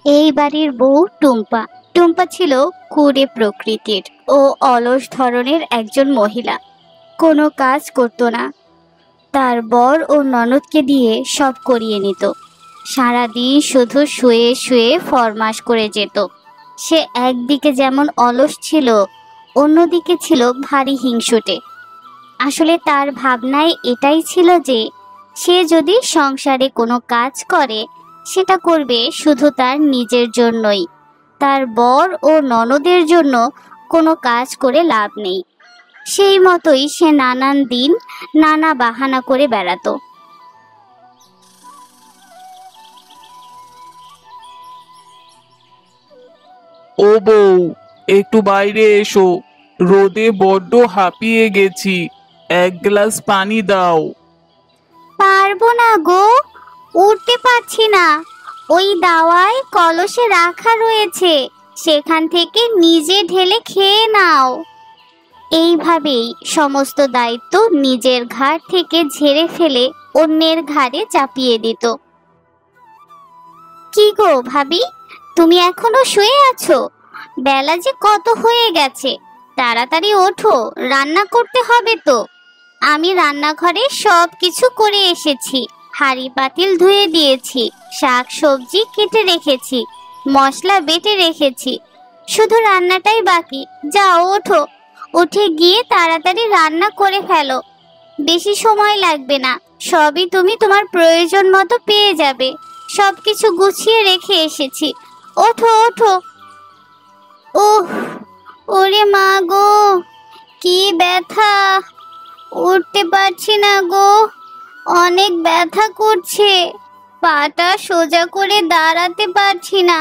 এই বাড়ির বউ টুম্পা। টুম্পা ছিল কুঁড়ে প্রকৃতির ও অলস ধরনের একজন মহিলা। কোনো কাজ করত না। তার বর ও ননদকে দিয়ে সব করিয়ে নিত। সারাদিন শুধু শুয়ে শুয়ে ফরমাশ করে যেত। সে একদিকে যেমন অলস ছিল, অন্যদিকে ছিল ভারী হিংসুটে। আসলে তার ভাবনায় এটাই ছিল যে সে যদি সংসারে কোনো কাজ করে, সেটা করবে শুধু তার নিজের জন্যই। তার বর ও ননদের জন্য কোনো কাজ করে লাভ নেই। সেই মতোই সে নানান দিন নানা বাহানা করে বেড়াতো। ও বউ, একটু বাইরে এসো। রোদে বড্ড হাঁপিয়ে গেছি। এক গ্লাস পানি দাও। পারবো না গো, উঠতে পারছি না। ওই দাওয়ায় কলসে রাখা রয়েছে, সেখান থেকে নিজে ঢেলে খেয়ে নাও। এইভাবেই সমস্ত দায়িত্ব নিজের ঘাড় থেকে ঝেড়ে ফেলে অন্যের ঘাড়ে চাপিয়ে দিত। কি গো ভাবি, তুমি এখনো শুয়ে আছো? বেলা যে কত হয়ে গেছে, তাড়াতাড়ি ওঠো, রান্না করতে হবে তো। আমি রান্নাঘরে সব কিছু করে এসেছি। হাঁড়ি পাতিল ধুয়ে দিয়েছি, শাক সবজি কেটে রেখেছি, মশলা বেটে রেখেছি। শুধু রান্নাটাই বাকি। যাও ওঠো, উঠে গিয়ে তাড়াতাড়ি রান্না করে ফেলো। বেশি সময় লাগবে না, সবই তুমি তোমার প্রয়োজন মতো পেয়ে যাবে। সবকিছু গুছিয়ে রেখে এসেছি। ওঠো ওঠো। ওহ, ওরে মা গো, কি ব্যথা! উঠতে পারছি না গো, অনেক ব্যথা করছে। পাটা সোজা করে দাঁড়াতে পারছি না।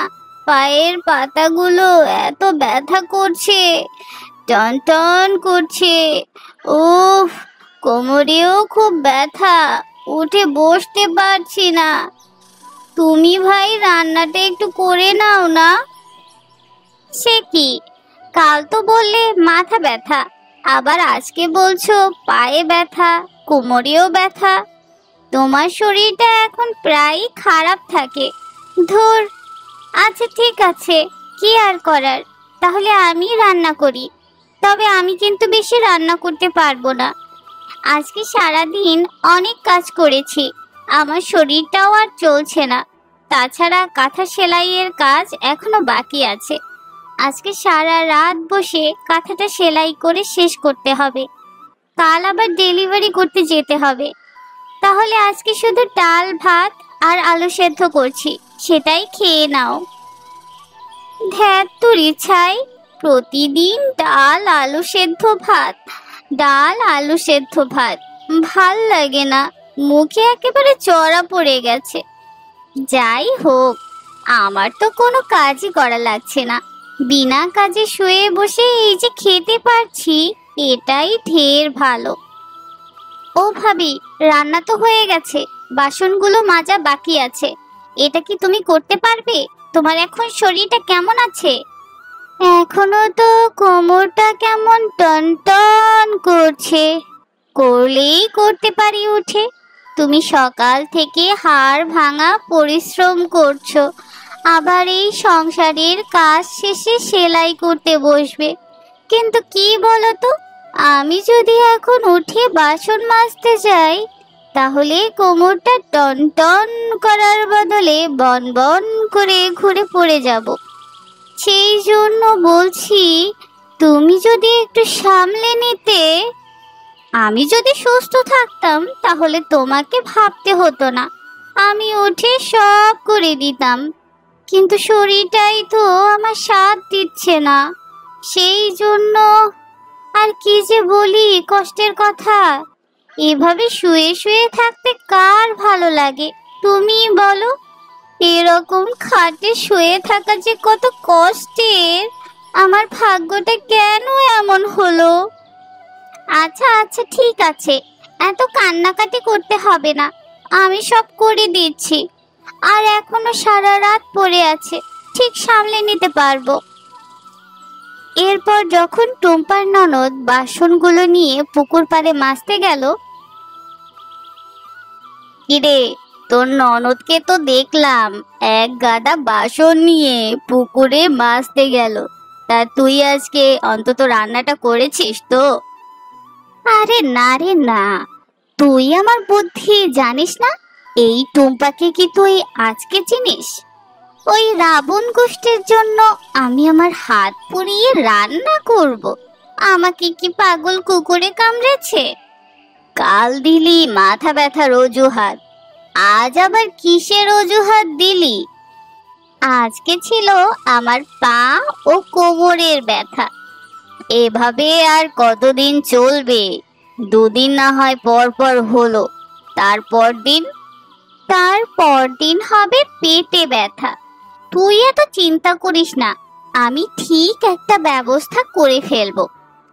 পায়ের পাতাগুলো এত ব্যথা করছে, টন টন করছে। উফ, কোমরেও খুব ব্যথা, উঠে বসতে পারছি না। তুমি ভাই রান্নাটা একটু করে নাও না। সে কি, কাল তো বললে মাথা ব্যথা, আবার আজকে বলছো পায়ে ব্যথা, কোমরেও ব্যথা। তোমার শরীরটা এখন প্রায় খারাপ থাকে। ধুর, আচ্ছা ঠিক আছে, কি আর করার, তাহলে আমি রান্না করি। তবে আমি কিন্তু বেশি রান্না করতে পারবো না। আজকে সারাদিন অনেক কাজ করেছি, আমার শরীরটাও আর চলছে না। তাছাড়া কাঁথা সেলাইয়ের কাজ এখনো বাকি আছে। আজকে সারা রাত বসে কাঁথাটা সেলাই করে শেষ করতে হবে। কাল আবার ডেলিভারি করতে যেতে হবে। তাহলে আজকে শুধু ডাল ভাত আর আলু সেদ্ধ করছি, সেটাই খেয়ে নাও। ধ্যাত তোর ইচ্ছাই, প্রতিদিন ডাল আলু সেদ্ধ ভাত, ডাল আলু সেদ্ধ ভাত। ভাল লাগে না, মুখে একেবারে চড়া পড়ে গেছে। যাই হোক, আমার তো কোনো কাজই করা লাগছে না। বিনা কাজে শুয়ে বসে এই যে খেতে পারছি, এটাই ঢের ভালো। ও ভাবি, রান্না তো হয়ে গেছে, বাসনগুলো মাজা বাকি আছে। এটা কি তুমি করতে পারবে? তোমার এখন শরীরটা কেমন আছে? এখনো তো কোমরটা কেমন টন টন করছে। করলেই করতে পারি উঠে। তুমি সকাল থেকে হাড় ভাঙা পরিশ্রম করছো, আবার এই সংসারের কাজ শেষে সেলাই করতে বসবে। কিন্তু কি বলো তো, আমি যদি এখন উঠে বাসন মাজতে যাই, তাহলে কোমরটা টন টন করার বদলে বন বন করে ঘুরে পড়ে যাব। সেই জন্য বলছি, তুমি যদি একটু সামলে নিতে। আমি যদি সুস্থ থাকতাম, তাহলে তোমাকে ভাবতে হতো না, আমি উঠে সব করে দিতাম। কিন্তু শরীরটাই তো আমার সাথ দিচ্ছে না। সেই জন্য আর কি যে বলি কষ্টের কথা। এভাবে শুয়ে শুয়ে থাকতে কার ভালো লাগে, তুমি বলো? এরকম খাটে শুয়ে থাকা যে কত কষ্টের। আমার ভাগ্যটা কেন এমন হলো? আচ্ছা আচ্ছা ঠিক আছে, এত কান্নাকাটি করতে হবে না, আমি সব করে দিচ্ছি। আর এখনো সারা রাত পড়ে আছে, ঠিক সামলে নিতে পারবো। এরপর যখন টুম্পার ননদ বাসনগুলো নিয়ে পুকুর পাড়ে মাজতে গেল, কিরে, তোর ননদকে তো দেখলাম এক গাদা বাসন নিয়ে পুকুরে মাছতে গেল। তা তুই আজকে অন্তত রান্নাটা করেছিস তো? আরে না রে না, তুই আমার বুদ্ধি জানিস না? এই টুম্পাকে কি তুই আজকে চিনিস? ওই রাবণ গোষ্ঠীর জন্য আমি আমার হাত পুড়িয়ে রান্না করব? আমাকে কি পাগল কুকুরে কামড়েছে? কাল দিলি মাথা ব্যথার অজুহাত, আজ আবার কিসের অজুহাত দিলি? আজকে ছিল আমার পা ও কোমরের ব্যথা। এভাবে আর কতদিন চলবে? দুদিন না হয় পর পর হলো, তারপর দিন হবে পেটে ব্যথা। তুই এত চিন্তা করিস না, আমি ঠিক একটা ব্যবস্থা করে ফেলবো।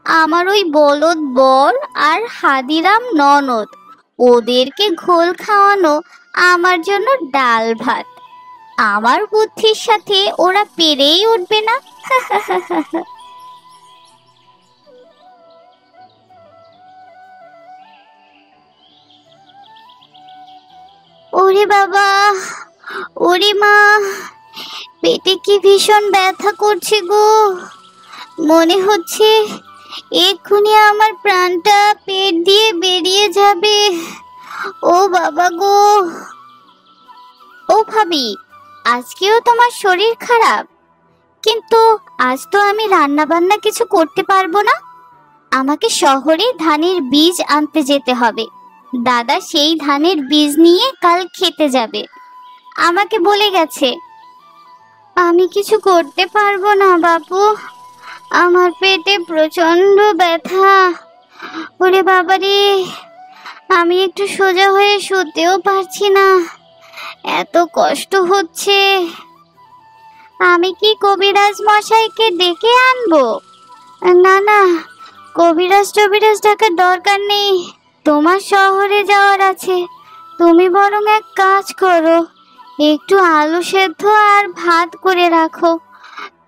আমার ওই বলদ বর আর হাদিরাম ননদ, ওদেরকে ঘোল খাওয়ানো আমার জন্য ডাল ভাত। আমার বুদ্ধির সাথে ওরা পেরেই উঠবে না। ওরে বাবা, ওরে মা, পেটে কি ভীষণ ব্যথা করছে গো। মনে হচ্ছে এক্ষুনি আমার প্রাণটা পেট দিয়ে বেরিয়ে যাবে। ও বাবা গো। ও ভাবি, আজকেও তোমার শরীর খারাপ? কিন্তু আজ তো আমি রান্না বান্না কিছু করতে পারবো না। আমাকে শহরে ধানের বীজ আনতে যেতে হবে। দাদা সেই ধানের বীজ নিয়ে কাল খেতে যাবে, আমাকে বলে গেছে। আমি কিছু করতে পারবো না বাপু, আমার পেটে প্রচন্ড ব্যথা। ওরে বাবারে, আমি একটু সোজা হয়ে শুতেও পারছি না, এত কষ্ট হচ্ছে। আমি কি কবিরাজ মশাইকে ডেকে আনবো? না না, কবিরাজ ডাকার দরকার নেই। তোমার শহরে যাওয়ার আছে, তুমি বরং এক কাজ করো, একটু আলু সেদ্ধ আর ভাত করে রাখো,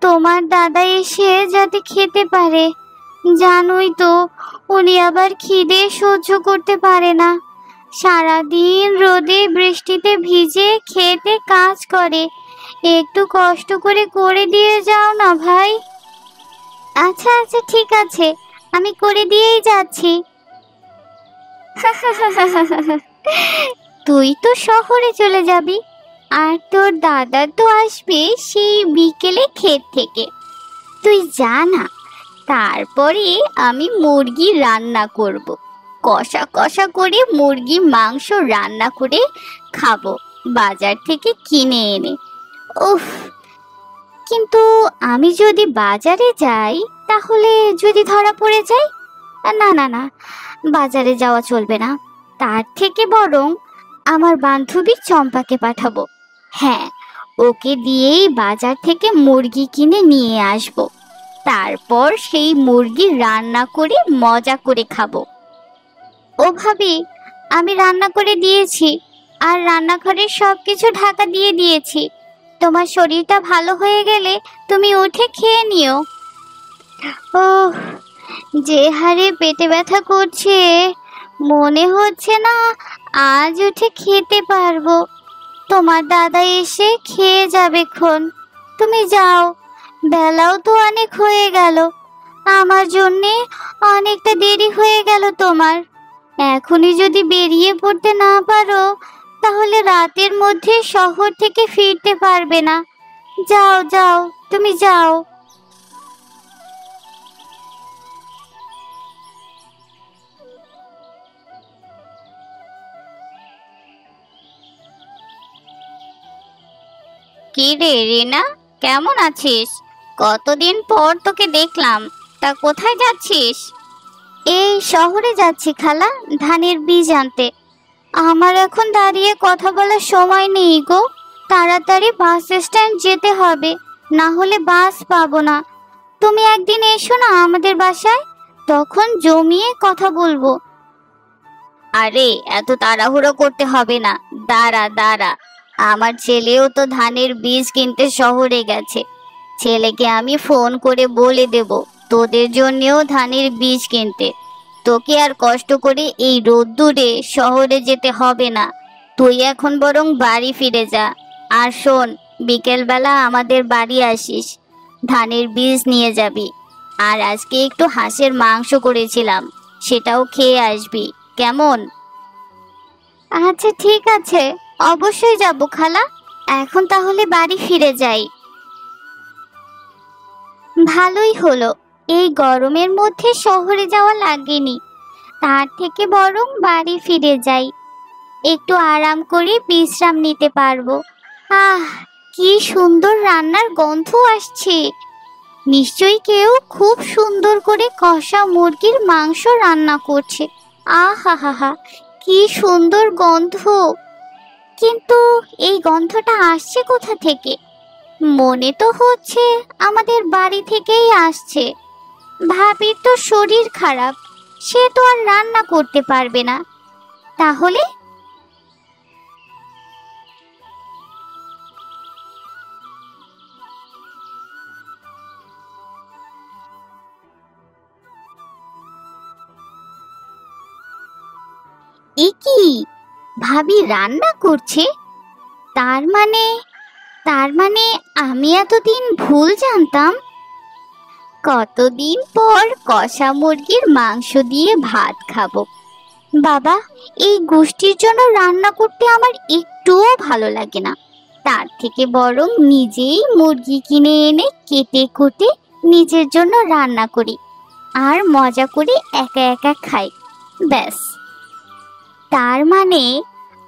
তোমার দাদা এসে যাতে খেতে পারে। জানোই তো উনি আবার খিদে সহ্য করতে পারে না। সারাদিন রোদে বৃষ্টিতে ভিজে খেতে কাজ করে, একটু কষ্ট করে দিয়ে যাও না ভাই। আচ্ছা আচ্ছা, ঠিক আছে, আমি করে দিয়েই যাচ্ছি। তুই তো শহরে চলে যাবি, আর তোর দাদা তো আসবে সেই বিকেলে ক্ষেত থেকে। তুই যা না, তারপরে আমি মুরগি রান্না করব, কষা কষা করে মুরগি মাংস রান্না করে খাবো বাজার থেকে কিনে এনে। উফ, কিন্তু আমি যদি বাজারে যাই তাহলে যদি ধরা পড়ে যাই? না না না, বাজারে যাওয়া চলবে না। তার থেকে বরং আমার বান্ধবী চম্পাকে পাঠাবো। হ্যাঁ, ওকে দিয়েই বাজার থেকে মুরগি কিনে নিয়ে আসব, তারপর সেই মুরগি রান্না করে মজা করে খাবো। ও ভাবি, আমি রান্না করে দিয়েছি, আর রান্নাঘরের সবকিছু ঢাকা দিয়ে দিয়েছি। তোমার শরীরটা ভালো হয়ে গেলে তুমি উঠে খেয়ে নিও। ও, যে হারে পেটে ব্যথা করছে, মনে হচ্ছে না আজ উঠে খেতে পারবো। তোমার দাদা এসে খেয়ে যাবে খন। তুমি যাও, বেলাও তো অনেক হয়ে গেল, আমার জন্যে অনেকটা দেরি হয়ে গেল তোমার। এখনই যদি বেরিয়ে পড়তে না পারো তাহলে রাতের মধ্যে শহর থেকে ফিরতে পারবে না। যাও যাও, তুমি যাও। কি রে রিনা, কেমন আছিস? কতদিন পর তোকে দেখলাম, তা কোথায় যাচ্ছিস? এই শহরে যাচ্ছি খালা, ধানের বীজ আনতে। আমার এখন দাঁড়িয়ে কথা বলার সময় নেই গো, তাড়াতাড়ি বাস স্ট্যান্ড যেতে হবে, না হলে বাস পাবো না। তুমি একদিন এসো না আমাদের বাসায়, তখন জমিয়ে কথা বলবো। আরে এত তাড়াহুড়ো করতে হবে না, দাঁড়া দাঁড়া, আমার ছেলেও তো ধানের বীজ কিনতে শহরে গেছে। ছেলেকে আমি ফোন করে বলে দেব তোদের জন্যেও ধানের বীজ কিনতে। তোকে আর কষ্ট করে এই রোদ্দুরে শহরে যেতে হবে না, তুই এখন বরং বাড়ি ফিরে যা। আর শোন, বিকেলবেলা আমাদের বাড়ি আসিস, ধানের বীজ নিয়ে যাবি। আর আজকে একটু হাঁসের মাংস করেছিলাম, সেটাও খেয়ে আসবি, কেমন? আচ্ছা ঠিক আছে, অবশ্যই যাব খালা। এখন তাহলে বাড়ি ফিরে যাই। ভালোই হলো, এই গরমের মধ্যে শহরে যাওয়া লাগেনি। তার থেকে বরং বাড়ি ফিরে যাই, একটু আরাম করে বিশ্রাম নিতে পারবো। আহ, কি সুন্দর রান্নার গন্ধ আসছে। নিশ্চয়ই কেউ খুব সুন্দর করে কষা মুরগির মাংস রান্না করছে। আহা হা হা, কি সুন্দর গন্ধ। কিন্তু এই গন্ধটা আসছে কোথা থেকে? মনে তো হচ্ছে আমাদের বাড়ি থেকেই আসছে। ভাবির তো শরীর খারাপ, সে তো আর রান্না করতে পারবে না। তাহলে এ কি, ভাবি রান্না করছে? তার মানে তার মানে আমি এতদিন ভুল জানতাম। কতদিন পর কষা মুরগির মাংস দিয়ে ভাত খাবো। বাবা, এই গোষ্ঠীর জন্য রান্না করতে আমার একটুও ভালো লাগে না। তার থেকে বরং নিজেই মুরগি কিনে এনে কেটে কুটে নিজের জন্য রান্না করি, আর মজা করে একা একা খাই, ব্যাস। তার মানে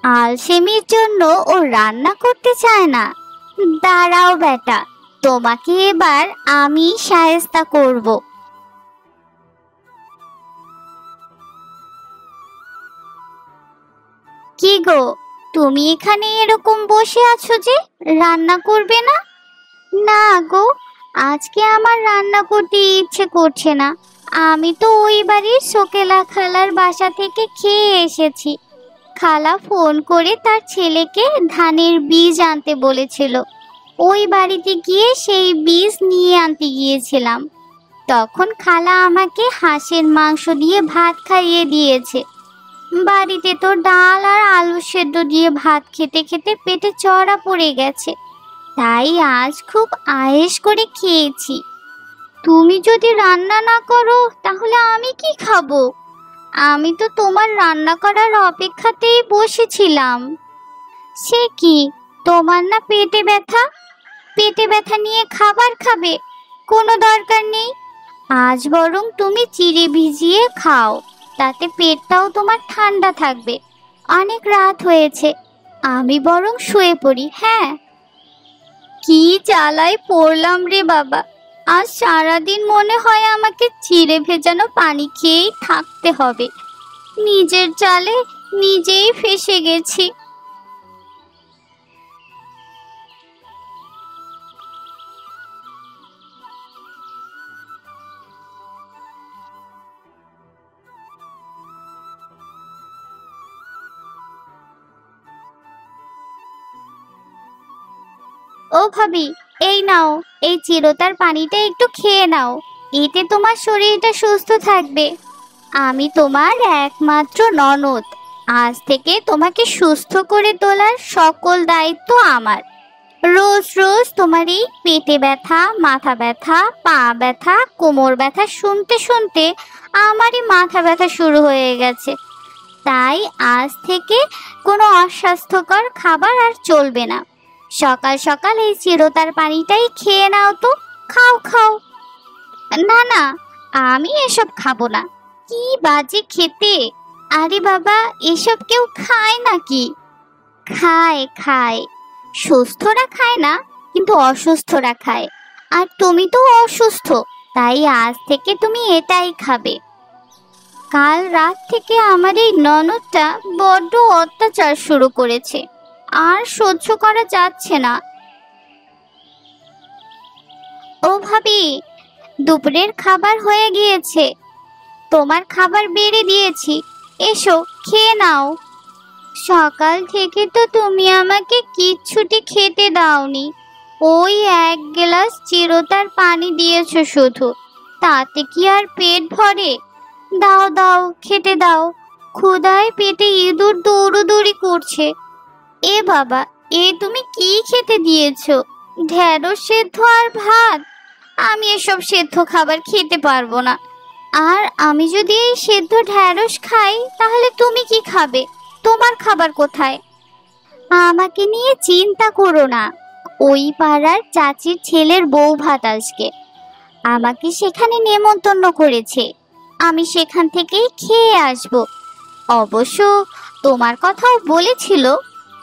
আলসেমির জন্য ও রান্না করতে চায় না। দাঁড়াও বেটা, তোমাকে এবার আমি শায়েস্তা করব। কি গো, তুমি এখানে এরকম বসে আছো যে, রান্না করবে না? না গো, আজকে আমার রান্না করতে ইচ্ছে করছে না। আমি তো ওই বাড়ির সোকেলা খালার বাসা থেকে খেয়ে এসেছি। খালা ফোন করে তার ছেলেকে ধানের বীজ আনতে বলেছিল। ওই বাড়িতে গিয়ে সেই বীজ নিয়ে আনতে গিয়েছিলাম। তখন খালা আমাকে হাঁসের মাংস দিয়ে ভাত খাইয়ে দিয়েছে। বাড়িতে তো ডাল আর আলু সেদ্ধ দিয়ে ভাত খেতে খেতে পেটে চড়া পড়ে গেছে, তাই আজ খুব আয়েশ করে খেয়েছি। তুমি যদি রান্না না করো তাহলে আমি কি খাবো? আমি তো তোমার রান্না করার অপেক্ষাতেই বসেছিলাম। সে কি, তোমার না পেটে ব্যথা? পেটে ব্যথা নিয়ে খাবার খাবে? কোনো দরকার নেই। আজ বরং তুমি চিড়ে ভিজিয়ে খাও, তাতে পেটটাও তোমার ঠান্ডা থাকবে। অনেক রাত হয়েছে, আমি বরং শুয়ে পড়ি। হ্যাঁ, কি জ্বালায় পড়লাম রে বাবা। আজ সারাদিন মনে হয় আমাকে চিড়ে ভেজানো পানি খেয়েই থাকতে হবে। নিজের জালে নিজেই ফেঁসে গেছি। ও ভাবি, এই নাও, এই চিরতার পানিটা একটু খেয়ে নাও, এতে তোমার শরীরটা সুস্থ থাকবে। আমি তোমার একমাত্র ননদ, আজ থেকে তোমাকে সুস্থ করে তোলার সকল দায়িত্ব আমার। রোজ রোজ তোমার এই পেটে ব্যথা, মাথা ব্যথা, পা ব্যথা, কোমর ব্যথা শুনতে শুনতে আমারই মাথা ব্যথা শুরু হয়ে গেছে। তাই আজ থেকে কোনো অস্বাস্থ্যকর খাবার আর চলবে না। সকাল সকাল এই চিরতার পানিটাই খেয়ে নাও তো। খাও খাও। না না, আমি এসব খাবো না, কি বাজে খেতে। আরে বাবা, এসব কেউ খায় নাকি? খায় খায়, সুস্থরা খায় না, কিন্তু অসুস্থরা খায়। আর তুমি তো অসুস্থ, তাই আজ থেকে তুমি এটাই খাবে। কাল রাত থেকে আমার এই ননদটা বড্ড অত্যাচার শুরু করেছে, আর সহ্য করা যাচ্ছে না। ও ভাবি, দুপুরের খাবার হয়ে গিয়েছে, তোমার খাবার বেড়ে দিয়েছি, এসো খেয়ে নাও। সকাল থেকে তো তুমি আমাকে কিচ্ছুটি খেতে দাওনি, ওই এক গ্লাস চিরতার পানি দিয়েছো শুধু, তাতে কি আর পেট ভরে? দাও দাও, খেতে দাও, ক্ষুধায় পেটে ইঁদুর দৌড়োদৌড়ি করছে। এ বাবা, এ তুমি কি খেতে দিয়েছো? ঢেঁড়স সেদ্ধ আর ভাত? আমি এসব সেদ্ধ খাবার খেতে পারবো না। আর আমি যদি এই সেদ্ধ ঢেঁড়স খাই তাহলে তুমি কি খাবে? তোমার খাবার কোথায়? আমাকে নিয়ে চিন্তা করো না। ওই পাড়ার চাচির ছেলের বউ ভাত আজকে, আমাকে সেখানে নেমন্তন্ন করেছে। আমি সেখান থেকেই খেয়ে আসব। অবশ্য তোমার কথাও বলেছিল,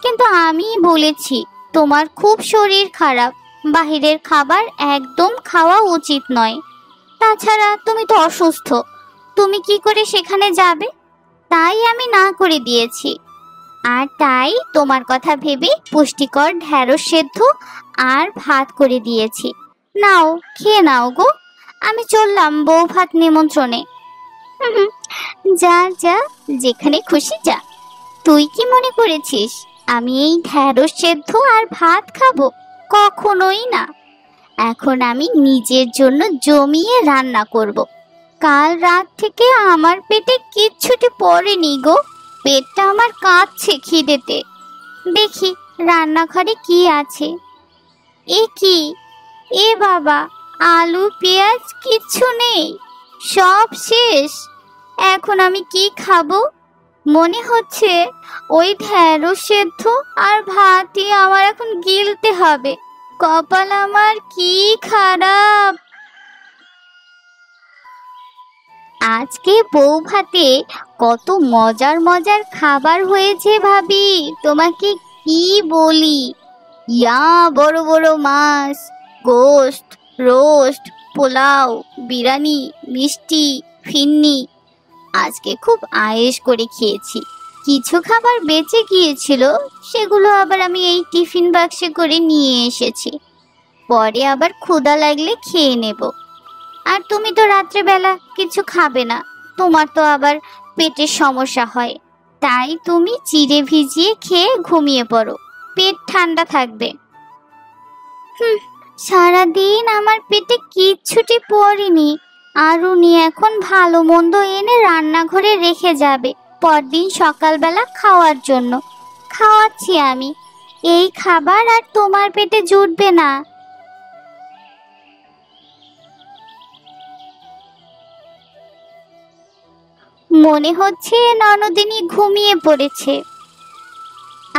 কিন্তু আমি বলেছি তোমার খুব শরীর খারাপ, বাহিরের খাবার একদম খাওয়া উচিত নয়। তাছাড়া তুমি তো অসুস্থ, তুমি কি করে সেখানে যাবে? তাই আমি না করে দিয়েছি। আর তাই তোমার কথা ভেবে পুষ্টিকর ঢেঁড়স সেদ্ধ আর ভাত করে দিয়েছি। নাও, খেয়ে নাও গো। আমি চললাম বউ ভাত নিমন্ত্রণে। হুম হুম, যা যা, যেখানে খুশি যা। তুই কি মনে করেছিস আমি এই ঢেঁড়স সেদ্ধ আর ভাত খাবো? কখনোই না। এখন আমি নিজের জন্য জমিয়ে রান্না করব। কাল রাত থেকে আমার পেটে কিচ্ছুটি পড়েনি গো। পেটটা আমার কাঁপছে খিদেতে। দেখি রান্নাঘরে কি আছে। এ কি? এ বাবা, আলু পেঁয়াজ কিচ্ছু নেই, সব শেষ। এখন আমি কি খাবো? মনে হচ্ছে ওই ঢেঁড়স সেদ্ধ আর ভাতই আমার এখন গিলতে হবে। কপাল আমার কি খারাপ। আজকে বউ ভাতে কত মজার মজার খাবার হয়েছে ভাবি, তোমাকে কি বলি। ইয়া বড় বড় মাছ, গোশত, রোস্ট, পোলাও, বিরিয়ানি, মিষ্টি, ফিন্নি। আজকে খুব আয়েশ করে খেয়েছি। কিছু খাবার বেঁচে গিয়েছিল, সেগুলো আবার আমি এই টিফিন বাক্সে করে নিয়ে এসেছি। পরে আবার ক্ষুধা লাগলে খেয়ে নেব। আর তুমি তো রাত্রেবেলা কিছু খাবে না, তোমার তো আবার পেটের সমস্যা হয়। তাই তুমি চিড়ে ভিজিয়ে খেয়ে ঘুমিয়ে পড়ো, পেট ঠান্ডা থাকবে। সারাদিন আমার পেটে কিচ্ছুটি পড়েনি, আর উনি এখন ভালো মন্দ এনে রান্নাঘরে রেখে যাবে পরদিন সকালবেলা খাওয়ার জন্য। খাওয়াচ্ছি আমি, এই খাবার আর তোমার পেটে জুটবে না। মনে হচ্ছে ননদিনী ঘুমিয়ে পড়েছে।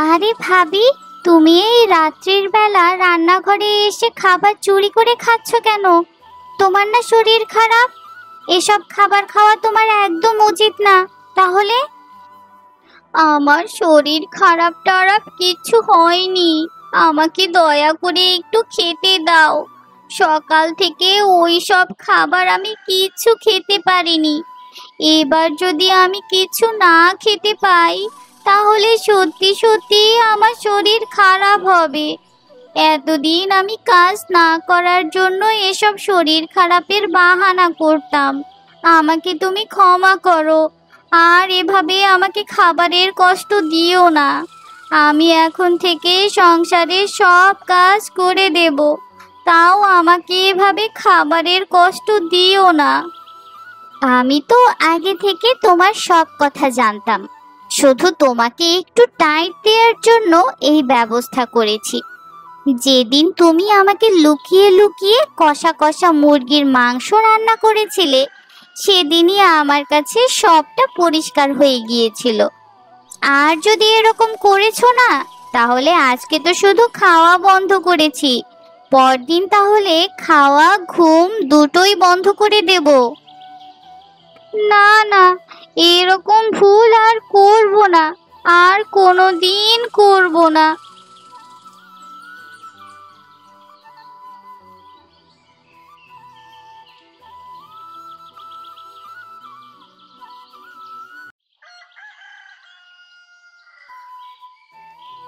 আরে ভাবি, তুমি এই রাত্রির বেলা রান্নাঘরে এসে খাবার চুরি করে খাচ্ছ কেন? তোমার না শরীর খারাপ? এসব খাবার খাওয়া তোমার একদম উচিত না। তাহলে আমার শরীর খারাপ টারাপ কিছু হয়নি, আমাকে দয়া করে একটু খেতে দাও। সকাল থেকে ওই সব খাবার আমি কিছু খেতে পারিনি। এবার যদি আমি কিছু না খেতে পাই তাহলে সত্যি সত্যি আমার শরীর খারাপ হবে। এতদিন আমি কাজ না করার জন্য এসব শরীর খারাপের বাহানা করতাম। আমাকে তুমি ক্ষমা করো, আর এভাবে আমাকে খাবারের কষ্ট দিও না। আমি এখন থেকে সংসারের সব কাজ করে দেব, তাও আমাকে এভাবে খাবারের কষ্ট দিও না। আমি তো আগে থেকে তোমার সব কথা জানতাম, শুধু তোমাকে একটু টাইট দেওয়ার জন্য এই ব্যবস্থা করেছি। যেদিন তুমি আমাকে লুকিয়ে লুকিয়ে কষা কষা মুরগির মাংস রান্না করেছিলে, সেদিনই আমার কাছে সবটা পরিষ্কার হয়ে গিয়েছিল। আর যদি এরকম করেছো না, তাহলে আজকে তো শুধু খাওয়া বন্ধ করেছি, পরদিন তাহলে খাওয়া ঘুম দুটোই বন্ধ করে দেব। না না, এরকম ভুল আর করব না, আর কোনো দিন করব না।